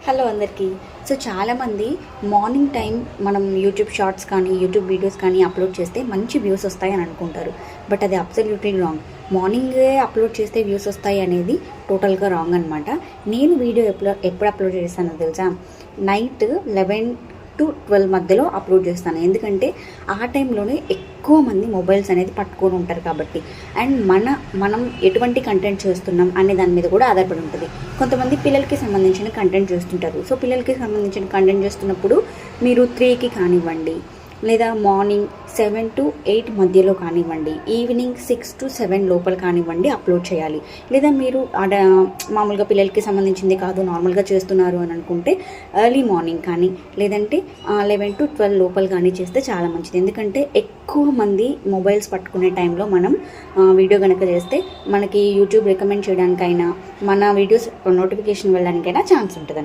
Hello అందరికీ. So చాలామంది morning time మనం యూట్యూబ్ షార్ట్స్ కానీ యూట్యూబ్ వీడియోస్ కానీ అప్లోడ్ చేస్తే మంచి వ్యూస్ వస్తాయి అని అనుకుంటారు. బట్ అది అబ్సల్యూట్లీ రాంగ్. మార్నింగే అప్లోడ్ చేస్తే వ్యూస్ వస్తాయి అనేది టోటల్గా రాంగ్ అనమాట. నేను వీడియో ఎప్పుడు అప్లోడ్ చేస్తానో తెలుసా? నైట్ 11 to 12 మధ్యలో అప్లోడ్ చేస్తాను. ఎందుకంటే ఆ టైంలోనే ఎక్కువ మంది మొబైల్స్ అనేది పట్టుకొని ఉంటారు కాబట్టి. అండ్ మనం ఎటువంటి కంటెంట్ చేస్తున్నాం అనే దాని మీద కూడా ఆధారపడి ఉంటుంది. కొంతమంది పిల్లలకి సంబంధించిన కంటెంట్ చేస్తుంటారు. సో పిల్లలకి సంబంధించిన కంటెంట్ చేస్తున్నప్పుడు మీరు 3కి కానివ్వండి, లేదా మార్నింగ్ 7 to 8 మధ్యలో కానివ్వండి, ఈవినింగ్ 6 to 7 లోపల కానివ్వండి అప్లోడ్ చేయాలి. లేదా మీరు మామూలుగా పిల్లలకి సంబంధించింది కాదు, నార్మల్గా చేస్తున్నారు అని అనుకుంటే ఎర్లీ మార్నింగ్ కానీ లేదంటే 11 to 12 లోపల కానీ చేస్తే చాలా మంచిది. ఎందుకంటే ఎక్కువ మంది మొబైల్స్ పట్టుకునే టైంలో మనం వీడియో కనుక చేస్తే మనకి యూట్యూబ్ రికమెండ్ చేయడానికైనా మన వీడియోస్ నోటిఫికేషన్ వెళ్ళడానికైనా ఛాన్స్ ఉంటుంది.